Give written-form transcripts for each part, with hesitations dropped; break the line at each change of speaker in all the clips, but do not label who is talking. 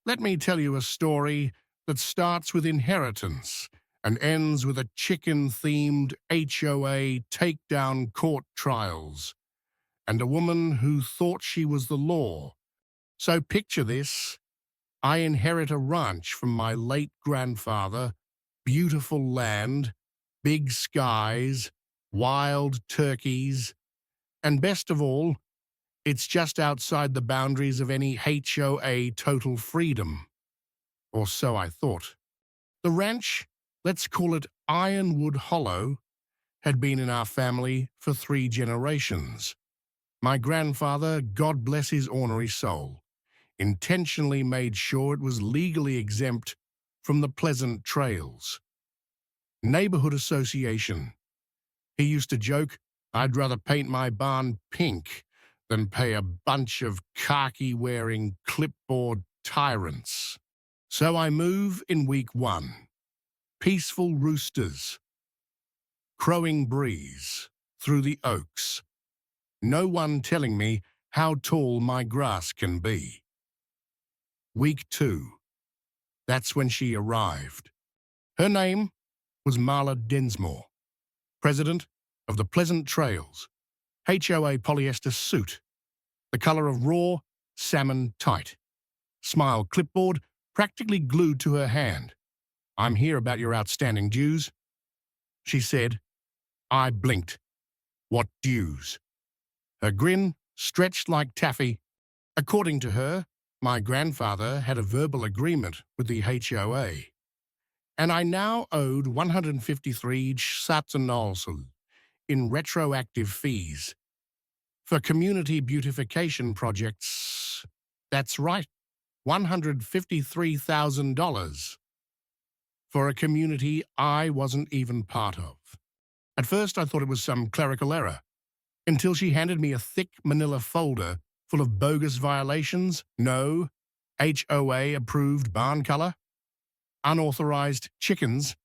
Let me tell you a story that starts with inheritance and ends with a chicken-themed HOA takedown court trials and a woman who thought she was the law. So picture this. I inherit a ranch from my late grandfather, beautiful land, big skies, wild turkeys, and best of all, it's just outside the boundaries of any HOA total freedom. Or so I thought. The ranch, let's call it Ironwood Hollow, had been in our family for 3 generations. My grandfather, God bless his ornery soul, intentionally made sure it was legally exempt from the pleasant trails. Neighborhood association. He used to joke, I'd rather paint my barn pink than pay a bunch of khaki-wearing clipboard tyrants. So I move in week 1. Peaceful roosters. Crowing breeze through the oaks. No one telling me how tall my grass can be. Week 2. That's when she arrived. Her name was Marla Densmore, president of the Pleasant Trails, HOA polyester suit, the color of raw salmon tight, smile clipboard practically glued to her hand. I'm here about your outstanding dues. She said. I blinked. What dues? Her grin stretched like taffy. According to her, my grandfather had a verbal agreement with the HOA, and I now owed 153 Satsanolsul in retroactive fees for community beautification projects. That's right, $153,000 for a community I wasn't even part of. At first, I thought it was some clerical error, until she handed me a thick manila folder full of bogus violations. No, HOA-approved barn color, unauthorized chickens,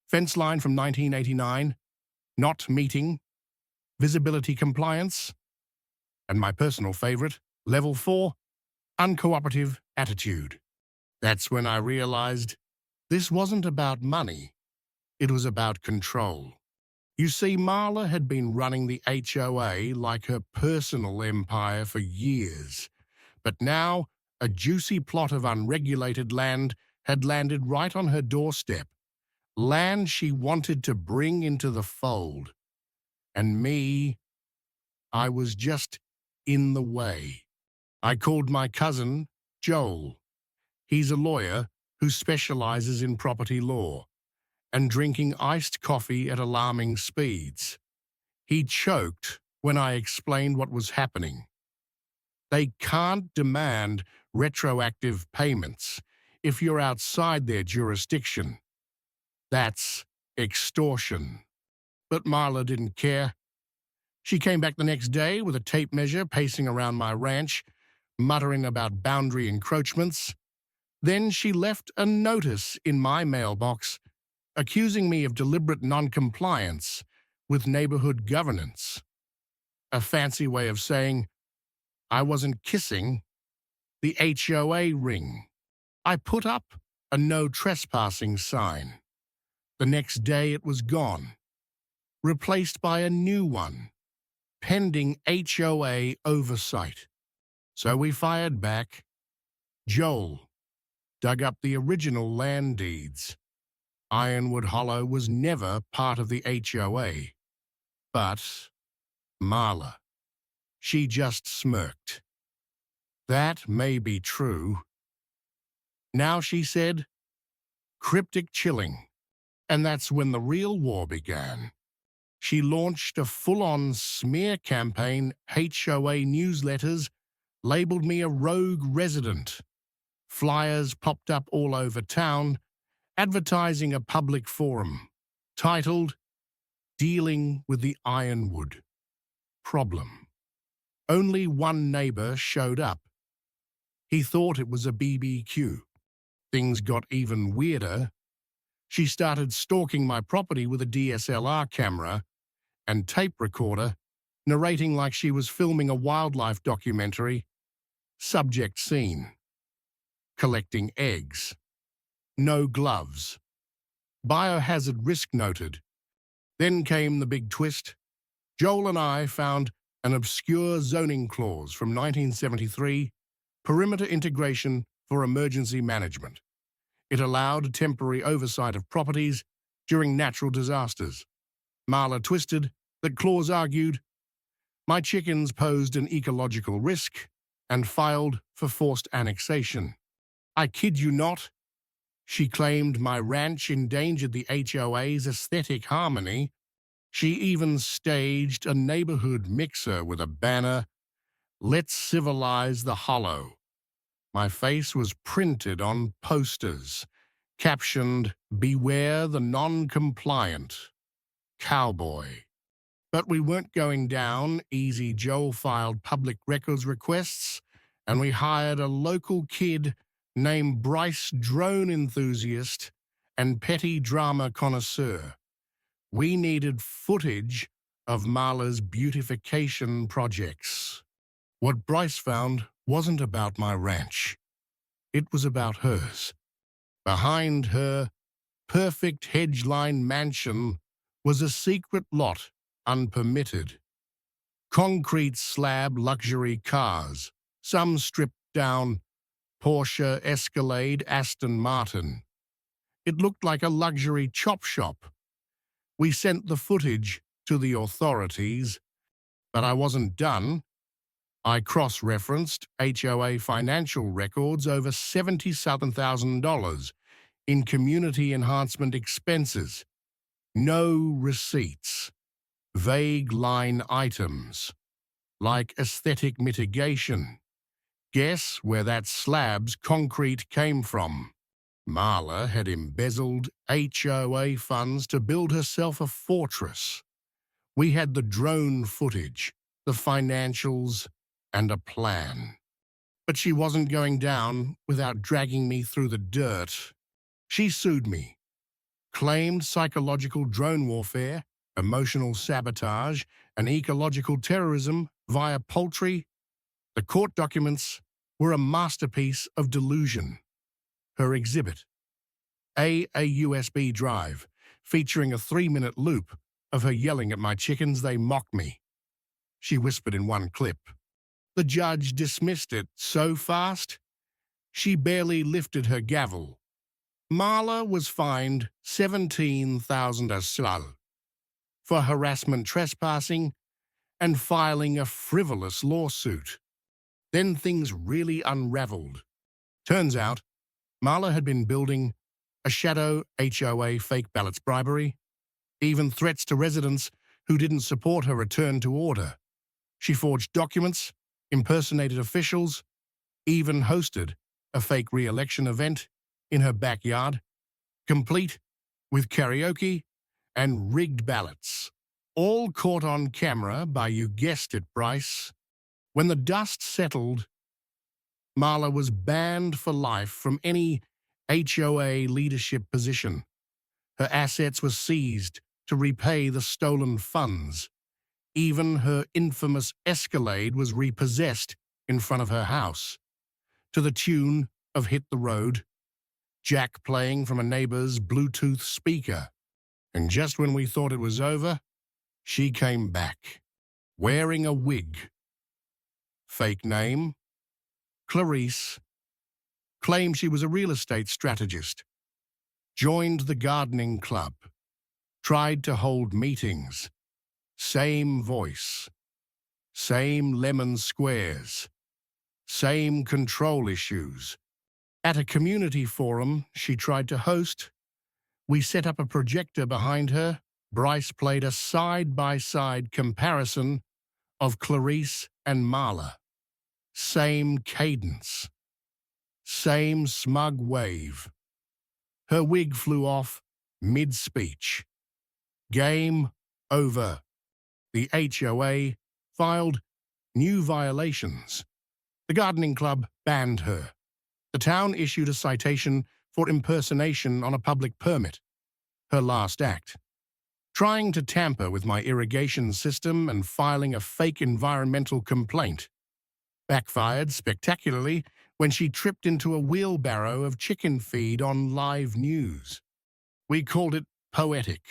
fence line from 1989, not meeting, visibility compliance, and my personal favorite, level 4, uncooperative attitude. That's when I realized this wasn't about money. It was about control. You see, Marla had been running the HOA like her personal empire for years, but now a juicy plot of unregulated land had landed right on her doorstep, land she wanted to bring into the fold. And me, I was just in the way. I called my cousin, Joel. He's a lawyer who specializes in property law and drinking iced coffee at alarming speeds. He choked when I explained what was happening. They can't demand retroactive payments if you're outside their jurisdiction. That's extortion. But Marla didn't care. She came back the next day with a tape measure pacing around my ranch, muttering about boundary encroachments. Then she left a notice in my mailbox accusing me of deliberate noncompliance with neighborhood governance. A fancy way of saying I wasn't kissing the HOA ring. I put up a no trespassing sign. The next day it was gone, replaced by a new one, pending HOA oversight. So we fired back. Joel dug up the original land deeds. Ironwood Hollow was never part of the HOA. But Marla, she just smirked. That may be true. Now, she said, cryptic chilling. And that's when the real war began. She launched a full-on smear campaign, HOA newsletters, labeled me a rogue resident. Flyers popped up all over town, advertising a public forum titled Dealing with the Ironwood Problem. Only one neighbor showed up. He thought it was a BBQ. Things got even weirder. She started stalking my property with a DSLR camera and tape recorder, narrating like she was filming a wildlife documentary. Subject scene: collecting eggs. No gloves. Biohazard risk noted. Then came the big twist. Joel and I found an obscure zoning clause from 1973, perimeter integration for emergency management. It allowed temporary oversight of properties during natural disasters. Marla twisted. That clause argued my chickens posed an ecological risk and filed for forced annexation. I kid you not. She claimed my ranch endangered the HOA's aesthetic harmony. She even staged a neighborhood mixer with a banner, "Let's civilize the hollow." My face was printed on posters, captioned, "Beware the non-compliant cowboy." But we weren't going down easy. Joel filed public records requests, and we hired a local kid named Bryce, drone enthusiast and petty drama connoisseur. We needed footage of Marla's beautification projects. What Bryce found wasn't about my ranch. It was about hers. Behind her perfect hedge-lined mansion was a secret lot, unpermitted. Concrete slab luxury cars, some stripped down Porsche, Escalade, Aston Martin. It looked like a luxury chop shop. We sent the footage to the authorities, but I wasn't done. I cross-referenced HOA financial records over $77,000 in community enhancement expenses. No receipts. Vague line items, like aesthetic mitigation. Guess where that slab's concrete came from? Marla had embezzled HOA funds to build herself a fortress. We had the drone footage, the financials, and a plan. But she wasn't going down without dragging me through the dirt. She sued me, claimed psychological drone warfare, emotional sabotage, and ecological terrorism via poultry. The court documents were a masterpiece of delusion. Her exhibit, a USB drive, featuring a 3-minute loop of her yelling at my chickens they mock me. She whispered in one clip. The judge dismissed it so fast, she barely lifted her gavel. Marla was fined $17,000 for harassment, trespassing, and filing a frivolous lawsuit. Then things really unraveled. Turns out, Marla had been building a shadow HOA fake ballots bribery, even threats to residents who didn't support her return to order. She forged documents, impersonated officials, even hosted a fake re-election event in her backyard, complete with karaoke and rigged ballots, all caught on camera by, you guessed it, Bryce. When the dust settled, Marla was banned for life from any HOA leadership position. Her assets were seized to repay the stolen funds. Even her infamous Escalade was repossessed in front of her house, to the tune of Hit the Road, Jack playing from a neighbor's Bluetooth speaker. And just when we thought it was over, she came back, wearing a wig. Fake name, Clarice. Claimed she was a real estate strategist. Joined the gardening club. Tried to hold meetings. Same voice. Same lemon squares. Same control issues. At a community forum she tried to host, we set up a projector behind her. Bryce played a side-by-side comparison of Clarice and Marla. Same cadence. Same smug wave. Her wig flew off mid-speech. Game over. The HOA filed new violations. The gardening club banned her. The town issued a citation for impersonation on a public permit. Her last act. Trying to tamper with my irrigation system and filing a fake environmental complaint. Backfired spectacularly when she tripped into a wheelbarrow of chicken feed on live news. We called it poetic.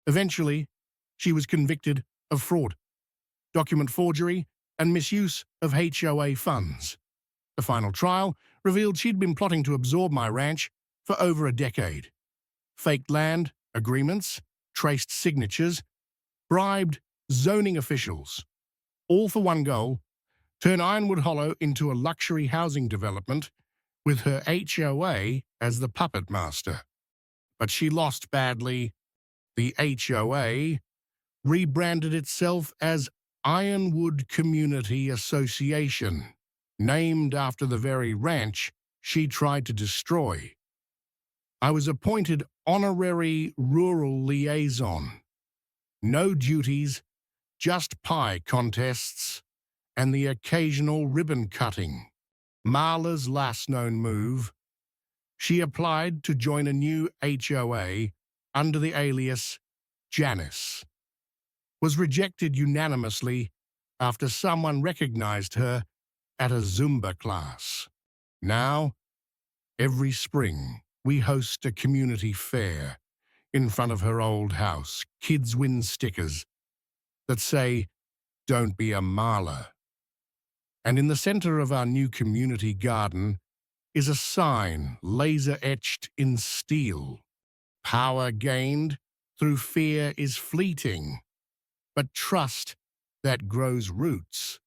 Eventually, she was convicted of fraud, document forgery, and misuse of HOA funds. The final trial revealed she'd been plotting to absorb my ranch for over a decade. Faked land, agreements, traced signatures, bribed zoning officials, all for one goal: turn Ironwood Hollow into a luxury housing development with her HOA as the puppet master. But she lost badly. The HOA rebranded itself as Ironwood Community Association, named after the very ranch she tried to destroy. I was appointed honorary rural liaison. No duties, just pie contests, and the occasional ribbon cutting. Marla's last known move: she applied to join a new HOA under the alias Janice, was rejected unanimously after someone recognized her at a Zumba class. Now, every spring, we host a community fair in front of her old house. Kids win stickers that say, "Don't be a Marla." And in the center of our new community garden is a sign laser-etched in steel: "Power gained through fear is fleeting, but trust that grows roots